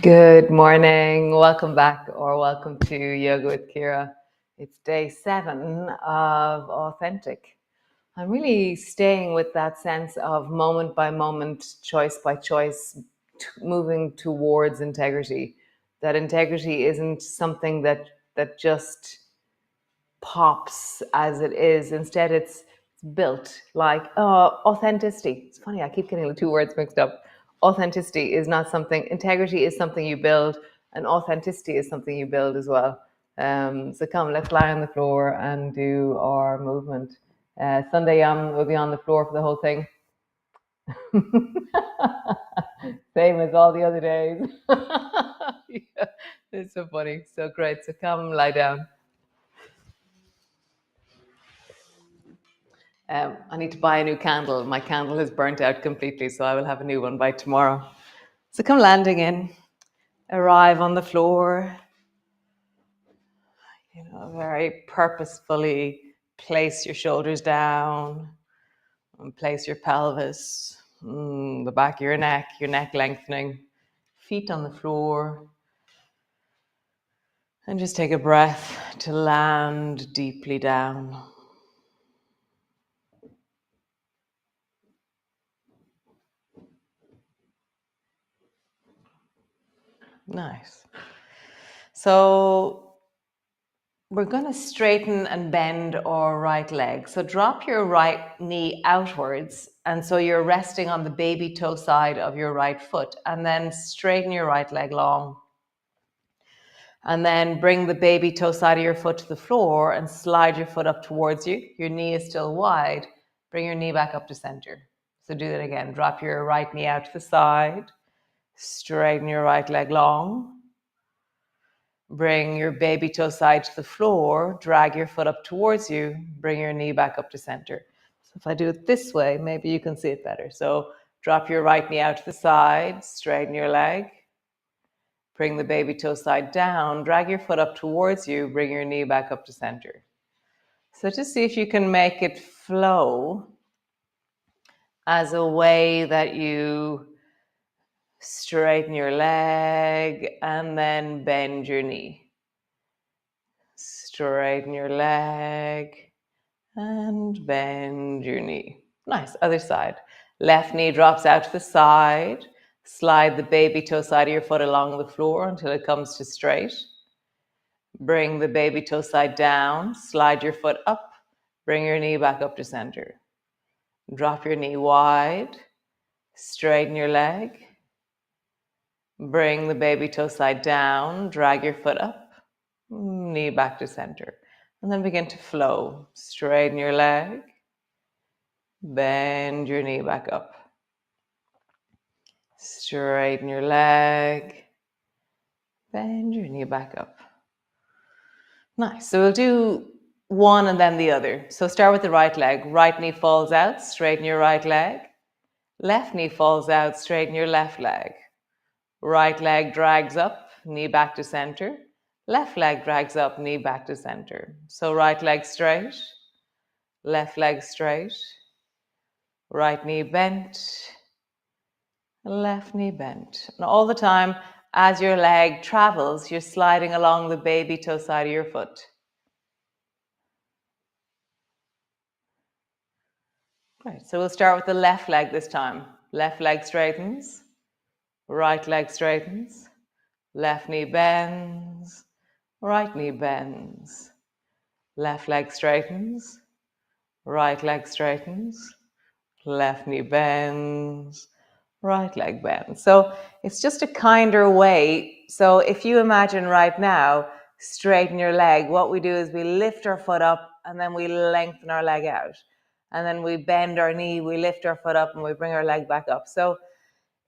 Good morning. Welcome back or welcome to Yoga with Ciara. It's day 7 of Authentic. I'm really staying with that sense of moment by moment, choice by choice, moving towards integrity. That integrity isn't something that just pops as it is. Instead, it's built like authenticity. It's funny, I keep getting the two words mixed up. Authenticity is not something, integrity is something you build, and authenticity is something you build as well. So come, let's lie on the floor and do our movement. Sunday Yam will be on the floor for the whole thing. Same as all the other days. Yeah, it's so funny. So great. So come lie down. I need to buy a new candle. My candle has burnt out completely, so I will have a new one by tomorrow. So come landing in, arrive on the floor, very purposefully place your shoulders down and place your pelvis, the back of your neck lengthening, feet on the floor. And just take a breath to land deeply down. Nice. So we're going to straighten and bend our right leg. So drop your right knee outwards. And so you're resting on the baby toe side of your right foot. And then straighten your right leg long. And then bring the baby toe side of your foot to the floor and slide your foot up towards you. Your knee is still wide. Bring your knee back up to center. So do that again. Drop your right knee out to the side. Straighten your right leg long. Bring your baby toe side to the floor, drag your foot up towards you, bring your knee back up to center. So if I do it this way, maybe you can see it better. So drop your right knee out to the side, straighten your leg, bring the baby toe side down, drag your foot up towards you, bring your knee back up to center. So just see if you can make it flow as a way that you straighten your leg and then bend your knee. Straighten your leg and bend your knee. Nice. Other side. Left knee drops out to the side. Slide the baby toe side of your foot along the floor until it comes to straight. Bring the baby toe side down. Slide your foot up. Bring your knee back up to center. Drop your knee wide. Straighten your leg. Bring the baby toe side down. Drag your foot up. Knee back to center. And then begin to flow. Straighten your leg. Bend your knee back up. Straighten your leg. Bend your knee back up. Nice. So we'll do one and then the other. So start with the right leg. Right knee falls out. Straighten your right leg. Left knee falls out. Straighten your left leg. Right leg drags up. Knee back to center. Left leg drags up. Knee back to center. So right leg straight. Left leg straight. Right knee bent. Left knee bent. And all the time, as your leg travels, you're sliding along the baby toe side of your foot. Great. So we'll start with the left leg this time. Left leg straightens. Right leg straightens. Left knee bends. Right knee bends. Left leg straightens. Right leg straightens. Left knee bends. Right leg bends. So it's just a kinder way. So if you imagine right now, straighten your leg, what we do is we lift our foot up and then we lengthen our leg out. And then we bend our knee, we lift our foot up and we bring our leg back up. So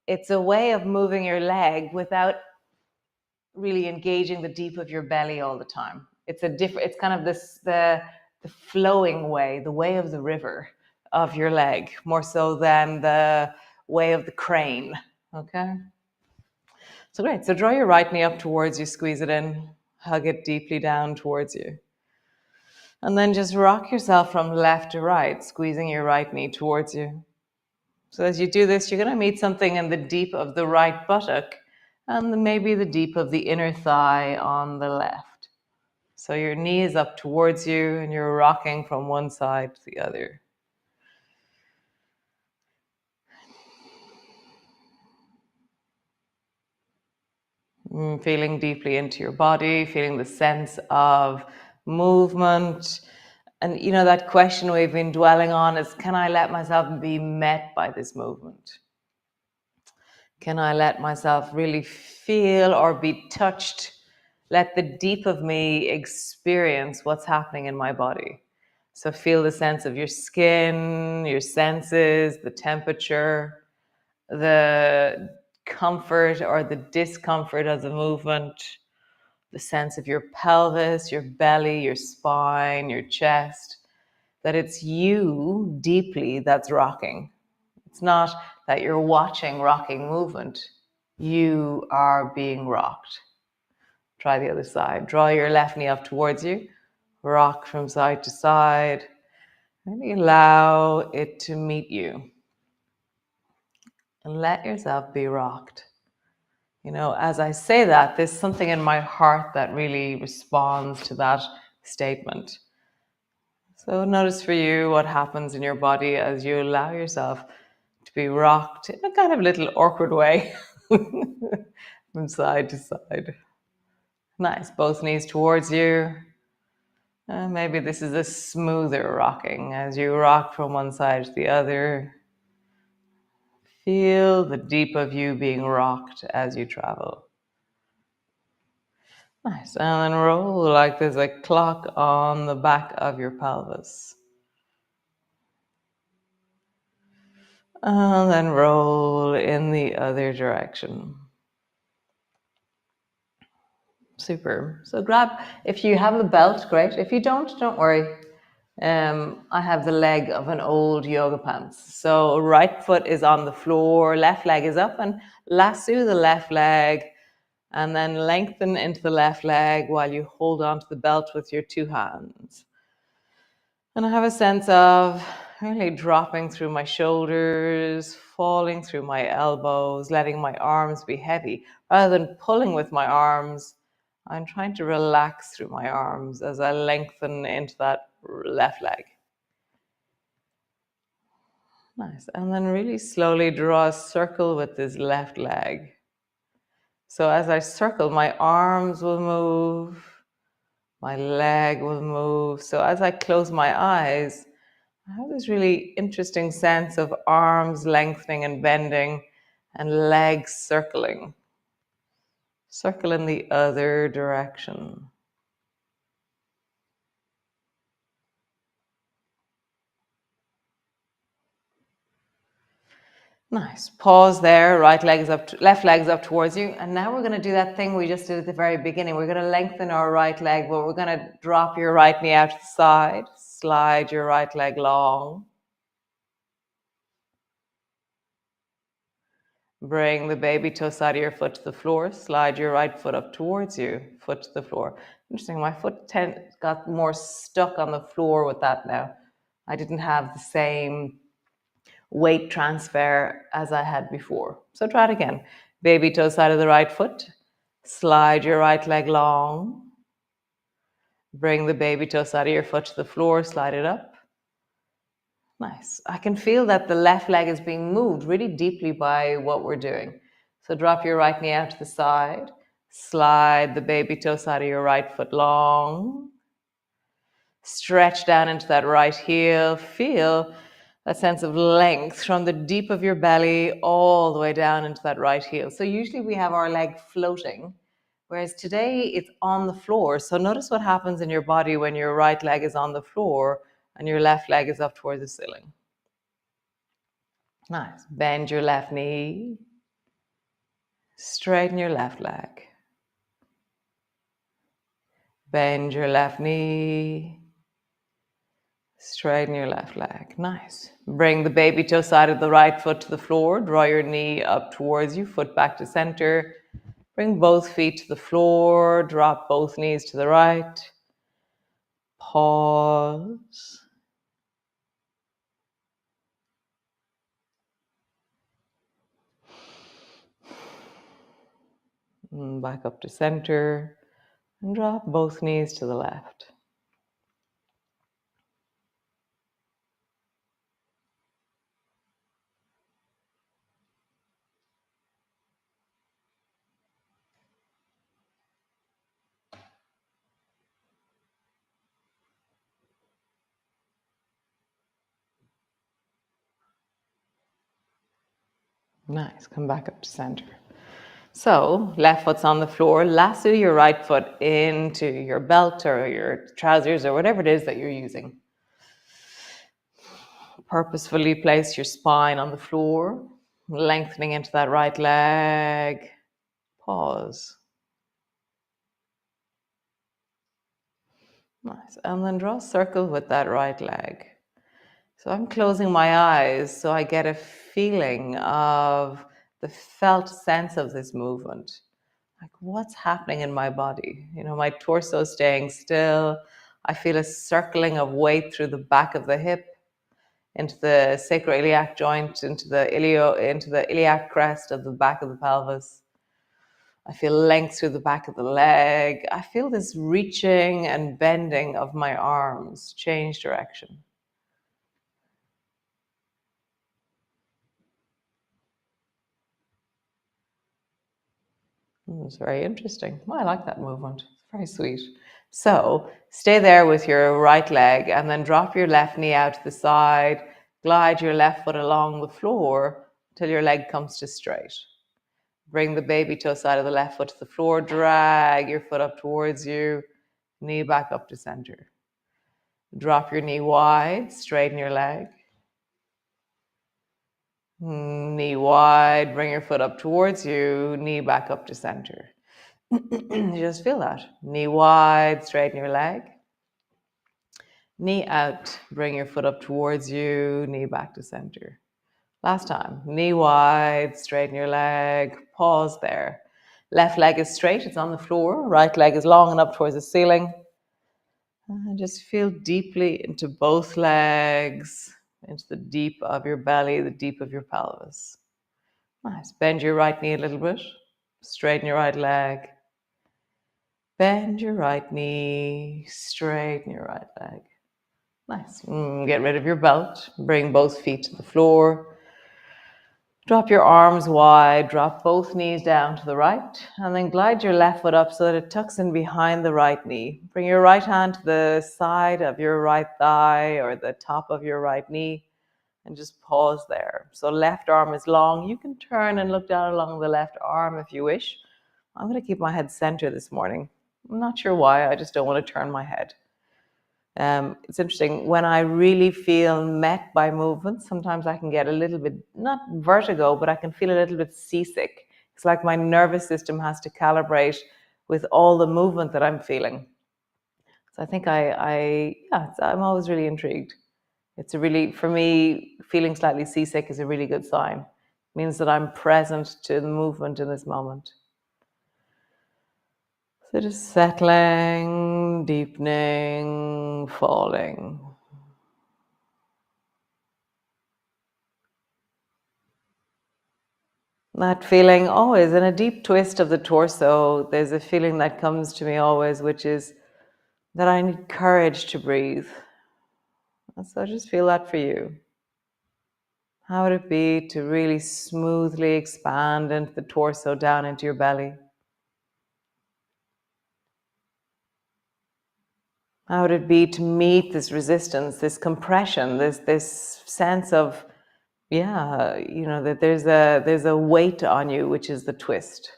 it's a way of moving your leg without really engaging the deep of your belly all the time. It's kind of the flowing way, the way of the river of your leg, more so than the way of the crane. Okay? So great. So draw your right knee up towards you, squeeze it in, hug it deeply down towards you. And then just rock yourself from left to right, squeezing your right knee towards you. So as you do this, you're going to meet something in the deep of the right buttock. and maybe the deep of the inner thigh on the left. So your knee is up towards you and you're rocking from one side to the other. Feeling deeply into your body, feeling the sense of movement. And you know, that question we've been dwelling on is, can I let myself be met by this movement? Can I let myself really feel or be touched? Let the deep of me experience what's happening in my body. So feel the sense of your skin, your senses, the temperature, the comfort or the discomfort of the movement, the sense of your pelvis, your belly, your spine, your chest, that it's you deeply that's rocking. It's not that you're watching rocking movement. You are being rocked. Try the other side. Draw your left knee up towards you. Rock from side to side. And allow it to meet you. And let yourself be rocked. You know, as I say that, there's something in my heart that really responds to that statement. So notice for you what happens in your body as you allow yourself to be rocked in a kind of little awkward way from side to side. Nice. Both knees towards you. Maybe this is a smoother rocking as you rock from one side to the other. Feel the deep of you being rocked as you travel. Nice. And then roll like there's a clock on the back of your pelvis. And then roll in the other direction. Super. So grab, if you have a belt, great. If you don't worry. I have the leg of an old yoga pants. So right foot is on the floor, left leg is up, and lasso the left leg and then lengthen into the left leg while you hold onto the belt with your two hands. And I have a sense of really dropping through my shoulders, falling through my elbows, letting my arms be heavy. Rather than pulling with my arms, I'm trying to relax through my arms as I lengthen into that left leg. Nice. And then really slowly draw a circle with this left leg. So as I circle, my arms will move, my leg will move. So as I close my eyes, I have this really interesting sense of arms lengthening and bending and legs circling. Circle in the other direction. Nice. Pause there. Right leg is up, left leg is up towards you. And now we're going to do that thing we just did at the very beginning. We're going to lengthen our right leg, but we're going to drop your right knee out to the side. Slide your right leg long. Bring the baby toe side of your foot to the floor. Slide your right foot up towards you. Foot to the floor. Interesting. My foot got more stuck on the floor with that now. I didn't have the same weight transfer as I had before. So try it again. Baby toe side of the right foot. Slide your right leg long. Bring the baby toe side of your foot to the floor. Slide it up. Nice. I can feel that the left leg is being moved really deeply by what we're doing. So drop your right knee out to the side. Slide the baby toe side of your right foot long. Stretch down into that right heel. Feel that sense of length from the deep of your belly all the way down into that right heel. So usually we have our leg floating, whereas today it's on the floor. So notice what happens in your body when your right leg is on the floor and your left leg is up towards the ceiling. Nice. Bend your left knee. Straighten your left leg. Bend your left knee. Straighten your left leg. Nice. Bring the baby toe side of the right foot to the floor. Draw your knee up towards you, foot back to center. Bring both feet to the floor. Drop both knees to the right. Pause. And back up to center. And drop both knees to the left. Nice. Come back up to center. So, left foot's on the floor. Lasso your right foot into your belt or your trousers or whatever it is that you're using. Purposefully place your spine on the floor, lengthening into that right leg. Pause. Nice. And then draw a circle with that right leg. So I'm closing my eyes so I get a feeling of the felt sense of this movement. Like what's happening in my body? My torso staying still. I feel a circling of weight through the back of the hip, into the sacroiliac joint, into the iliac crest of the back of the pelvis. I feel length through the back of the leg. I feel this reaching and bending of my arms, change direction. It's very interesting. Well, I like that movement. It's very sweet. So stay there with your right leg and then drop your left knee out to the side. Glide your left foot along the floor till your leg comes to straight. Bring the baby toe side of the left foot to the floor. Drag your foot up towards you. Knee back up to center. Drop your knee wide. Straighten your leg. Knee wide. Bring your foot up towards you. Knee back up to center. Just feel that. Knee wide, straighten your leg. Knee out, bring your foot up towards you, knee back to center. Last time. Knee wide, straighten your leg. Pause there. Left leg is straight, it's on the floor. Right leg is long and up towards the ceiling. And just feel deeply into both legs, into the deep of your belly, the deep of your pelvis. Nice. Bend your right knee a little bit. Straighten your right leg. Bend your right knee, straighten your right leg. Nice. Get rid of your belt. Bring both feet to the floor. Drop your arms wide. Drop both knees down to the right. And then glide your left foot up so that it tucks in behind the right knee. Bring your right hand to the side of your right thigh or the top of your right knee. And just pause there. So left arm is long. You can turn and look down along the left arm if you wish. I'm going to keep my head center this morning. I'm not sure why, I just don't want to turn my head. It's interesting, when I really feel met by movement, sometimes I can get a little bit, not vertigo, but I can feel a little bit seasick. It's like my nervous system has to calibrate with all the movement that I'm feeling. So I think I'm always really intrigued. It's for me, feeling slightly seasick is a really good sign. It means that I'm present to the movement in this moment. So just settling, deepening, falling. That feeling always in a deep twist of the torso, there's a feeling that comes to me always, which is that I need courage to breathe. So just feel that for you. How would it be to really smoothly expand into the torso, down into your belly? How would it be to meet this resistance, this compression, this sense of, that there's a weight on you, which is the twist.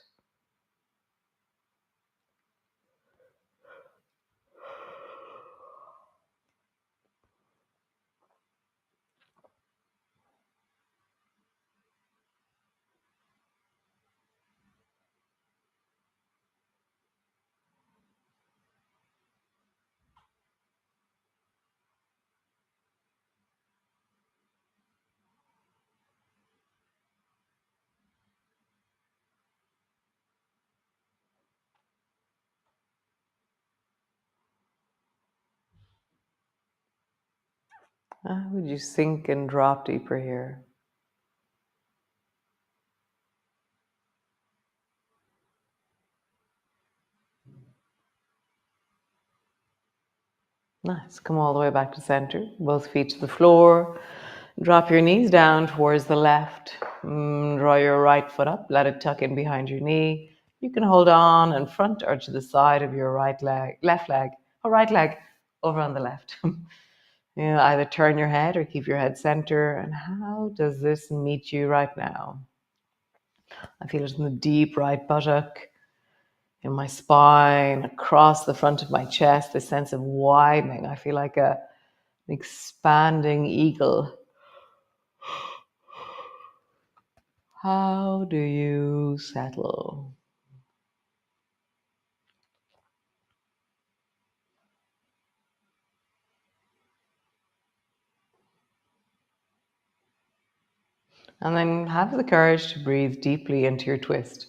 How would you sink and drop deeper here? Nice. Come all the way back to center. Both feet to the floor. Drop your knees down towards the left. Draw your right foot up. Let it tuck in behind your knee. You can hold on in front or to the side of your right leg, left leg, or right leg over on the left. Either turn your head or keep your head center. And how does this meet you right now? I feel it in the deep right buttock, in my spine, across the front of my chest, this sense of widening. I feel like an expanding eagle. How do you settle? And then have the courage to breathe deeply into your twist.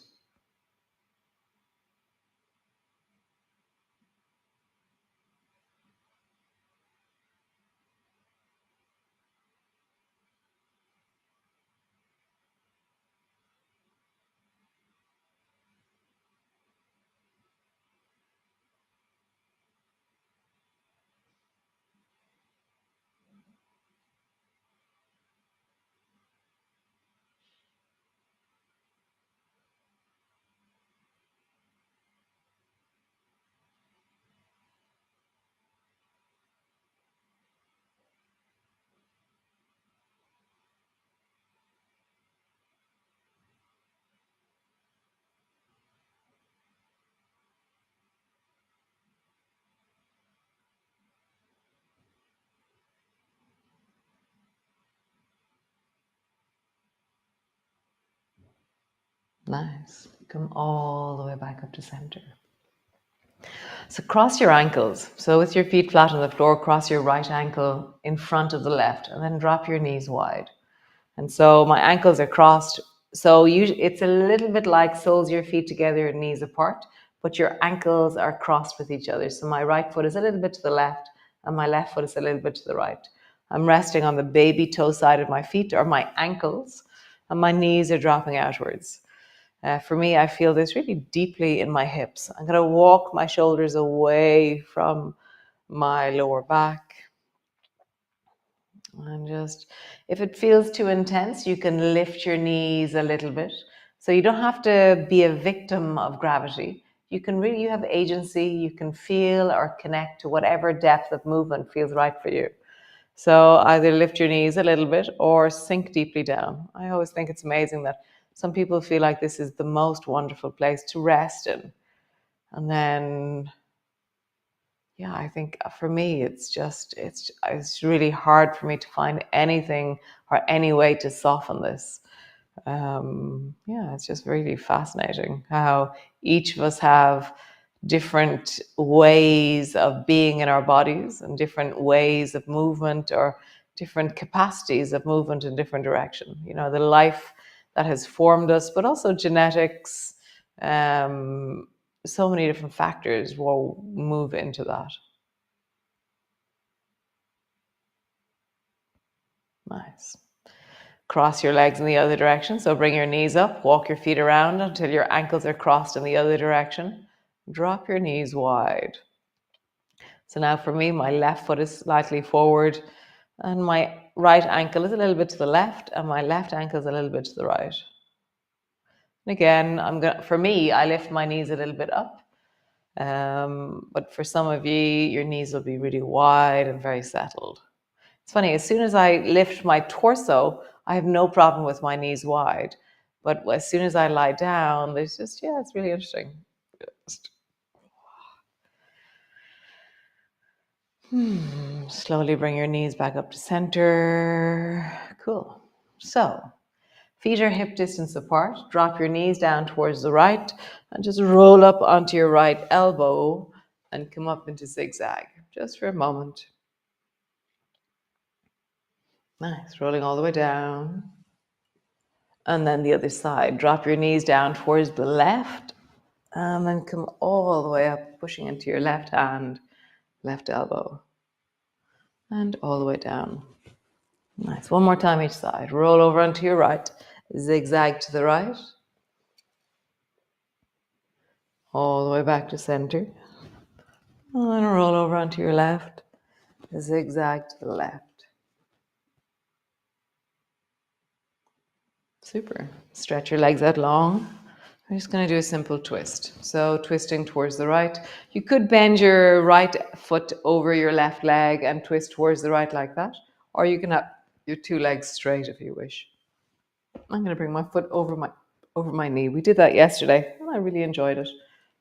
Nice. Come all the way back up to center. So cross your ankles. So with your feet flat on the floor, cross your right ankle in front of the left and then drop your knees wide. And so my ankles are crossed. So it's a little bit like soles of your feet together and knees apart, but your ankles are crossed with each other. So my right foot is a little bit to the left and my left foot is a little bit to the right. I'm resting on the baby toe side of my feet or my ankles, and my knees are dropping outwards. For me, I feel this really deeply in my hips. I'm going to walk my shoulders away from my lower back. And just, if it feels too intense, you can lift your knees a little bit. So you don't have to be a victim of gravity. You have agency. You can feel or connect to whatever depth of movement feels right for you. So either lift your knees a little bit or sink deeply down. I always think it's amazing that some people feel like this is the most wonderful place to rest in. And then, yeah, I think for me, it's really hard for me to find anything or any way to soften this. Yeah, it's just really fascinating how each of us have different ways of being in our bodies and different ways of movement or different capacities of movement in different direction. The life that has formed us, but also genetics, um, so many different factors will move into that. Nice. Cross your legs in the other direction. So bring your knees up, walk your feet around until your ankles are crossed in the other direction. Drop your knees wide. So now for me, my left foot is slightly forward and my right ankle is a little bit to the left and my left ankle is a little bit to the right. And again, for me, I lift my knees a little bit up. But for some of you, your knees will be really wide and very settled. It's funny, as soon as I lift my torso, I have no problem with my knees wide. But as soon as I lie down, it's really interesting. Slowly bring your knees back up to center. Cool. So, feet are hip distance apart. Drop your knees down towards the right and just roll up onto your right elbow and come up into zigzag just for a moment. Nice. Rolling all the way down. And then the other side. Drop your knees down towards the left and then come all the way up, pushing into your left hand, left elbow, and all the way down. Nice. One more time each side. Roll over onto your right, zigzag to the right, all the way back to center, and then roll over onto your left, Zigzag to the left. Super. Stretch your legs out long. I'm just going to do a simple twist. So twisting towards the right. You could bend your right foot over your left leg and twist towards the right like that. Or you can have your two legs straight if you wish. I'm going to bring my foot over my knee. We did that yesterday and I really enjoyed it.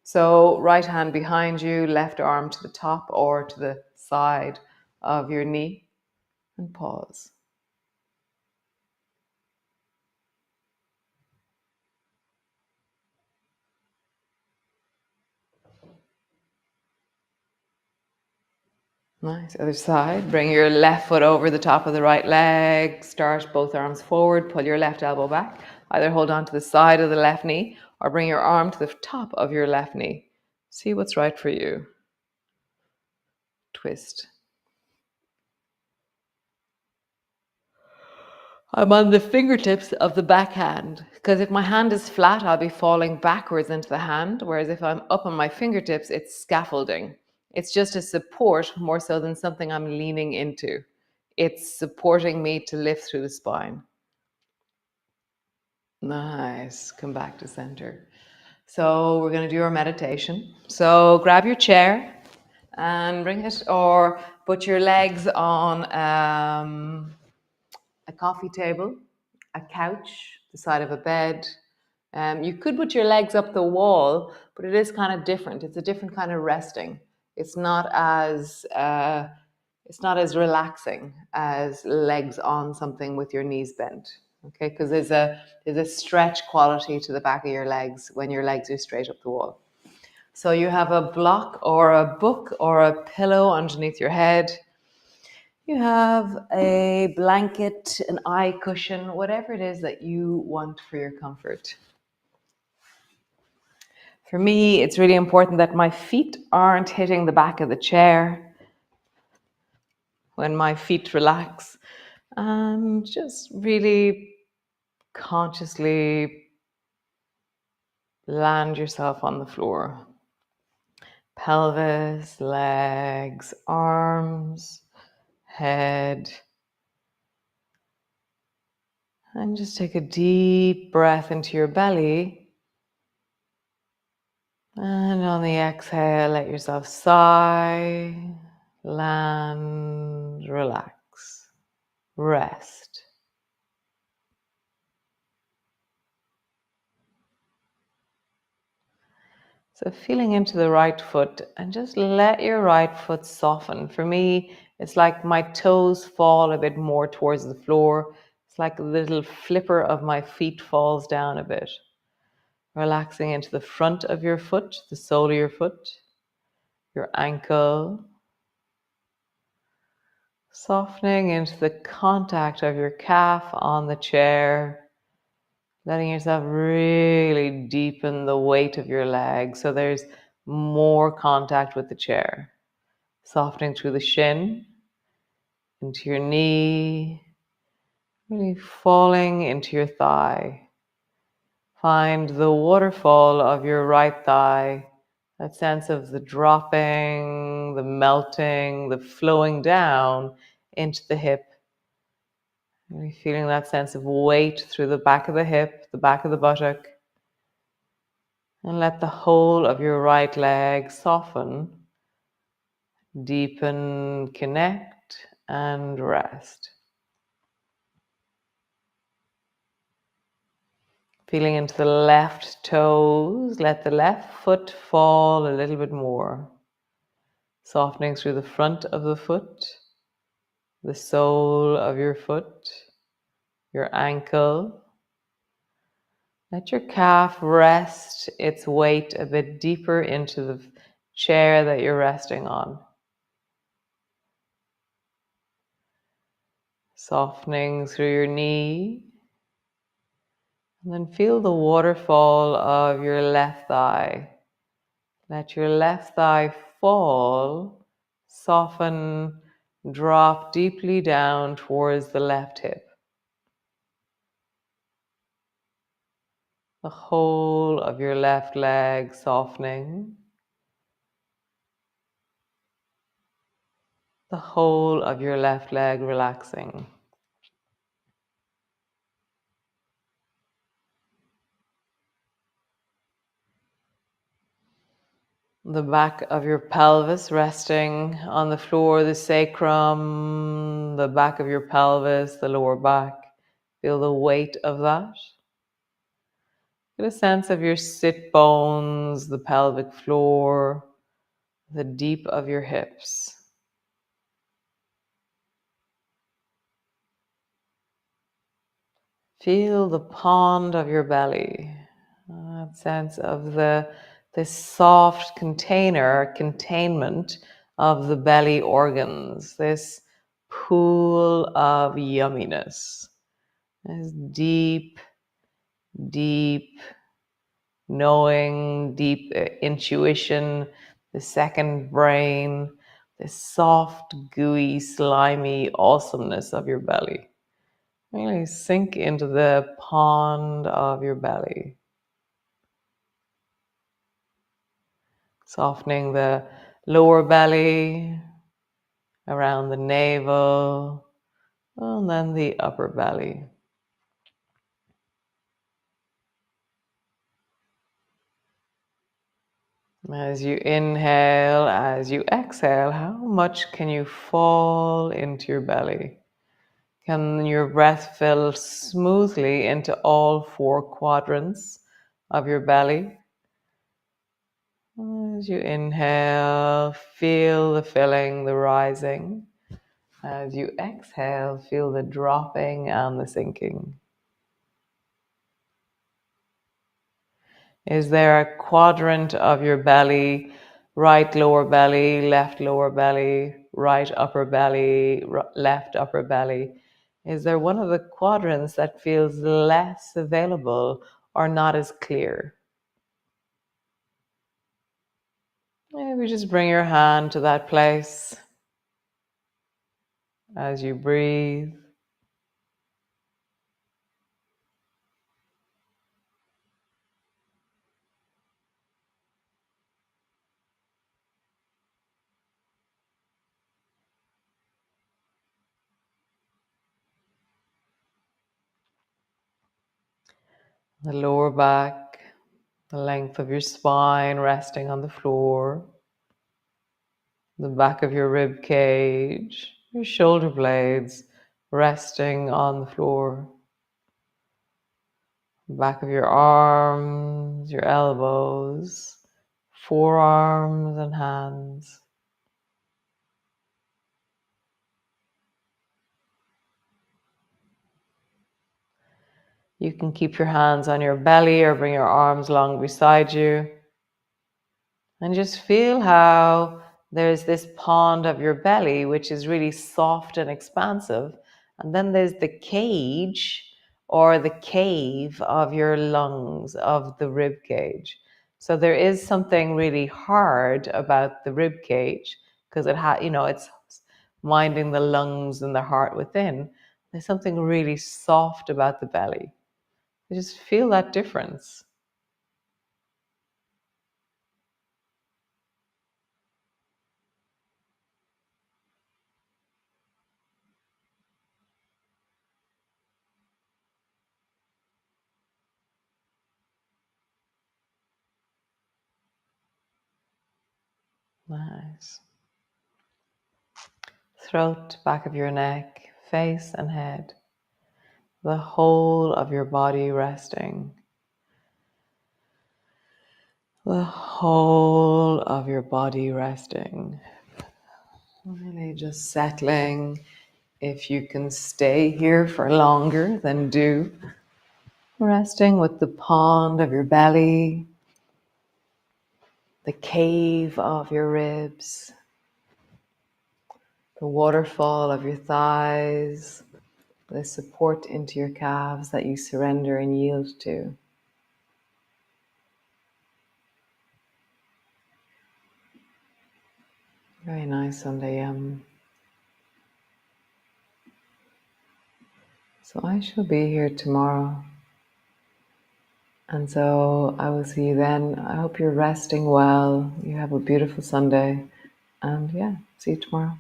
So right hand behind you, left arm to the top or to the side of your knee, and pause. Nice. Other side. Bring your left foot over the top of the right leg. Start both arms forward. Pull your left elbow back. Either hold on to the side of the left knee or bring your arm to the top of your left knee. See what's right for you. Twist. I'm on the fingertips of the back hand because if my hand is flat, I'll be falling backwards into the hand. Whereas if I'm up on my fingertips, it's scaffolding. It's just a support more so than something I'm leaning into. It's supporting me to lift through the spine. Nice. Come back to center. So we're going to do our meditation. So grab your chair and bring it, or put your legs on a coffee table, a couch, the side of a bed. You could put your legs up the wall, but it is kind of different. It's a different kind of resting. It's not as relaxing as legs on something with your knees bent. Okay, because there's a stretch quality to the back of your legs when your legs are straight up the wall. So you have a block or a book or a pillow underneath your head. You have a blanket, an eye cushion, whatever it is that you want for your comfort. For me, it's really important that my feet aren't hitting the back of the chair when my feet relax. And just really consciously land yourself on the floor. Pelvis, legs, arms, head. And just take a deep breath into your belly. And on the exhale, let yourself sigh, land, relax, rest. So feeling into the right foot and just let your right foot soften. For me, it's like my toes fall a bit more towards the floor. It's like a little flipper of my feet falls down a bit. Relaxing into the front of your foot, the sole of your foot, your ankle. Softening into the contact of your calf on the chair. Letting yourself really deepen the weight of your leg so there's more contact with the chair. Softening through the shin, into your knee, really falling into your thigh. Find the waterfall of your right thigh, that sense of the dropping, the melting, the flowing down into the hip. Really feeling that sense of weight through the back of the hip, the back of the buttock. And let the whole of your right leg soften, deepen, connect, and rest. Feeling into the left toes, let the left foot fall a little bit more. Softening through the front of the foot, the sole of your foot, your ankle. Let your calf rest its weight a bit deeper into the chair that you're resting on. Softening through your knee. And then feel the waterfall of your left thigh. Let your left thigh fall, soften, drop deeply down towards the left hip. The whole of your left leg softening. The whole of your left leg relaxing. The back of your pelvis resting on the floor, the sacrum, the back of your pelvis, the lower back. Feel the weight of that. Get a sense of your sit bones, the pelvic floor, the deep of your hips. Feel the pond of your belly. That sense of this soft containment of the belly organs, this pool of yumminess, this deep, deep knowing, deep intuition, the second brain, this soft, gooey, slimy awesomeness of your belly. Really sink into the pond of your belly. Softening the lower belly, around the navel, and then the upper belly. As you inhale, as you exhale, how much can you fall into your belly? Can your breath fill smoothly into all four quadrants of your belly? As you inhale, feel the filling, the rising. As you exhale, feel the dropping and the sinking. Is there a quadrant of your belly, right lower belly, left lower belly, right upper belly, left upper belly? Is there one of the quadrants that feels less available or not as clear? Maybe just bring your hand to that place as you breathe. The lower back, the length of your spine resting on the floor, the back of your rib cage, your shoulder blades resting on the floor, the back of your arms, your elbows, forearms and hands. You can keep your hands on your belly or bring your arms along beside you. And just feel how there's this pond of your belly, which is really soft and expansive. And then there's the cage or the cave of your lungs, of the rib cage. So there is something really hard about the rib cage because it's minding the lungs and the heart within. There's something really soft about the belly. You just feel that difference. Nice. Throat, back of your neck, face and head. The whole of your body resting. The whole of your body resting. Really just settling. If you can stay here for longer, then do. Resting with the pond of your belly, the cave of your ribs, the waterfall of your thighs, the support into your calves that you surrender and yield to. Very nice Sunday. So I shall be here tomorrow. And so I will see you then. I hope you're resting well. You have a beautiful Sunday. And yeah, see you tomorrow.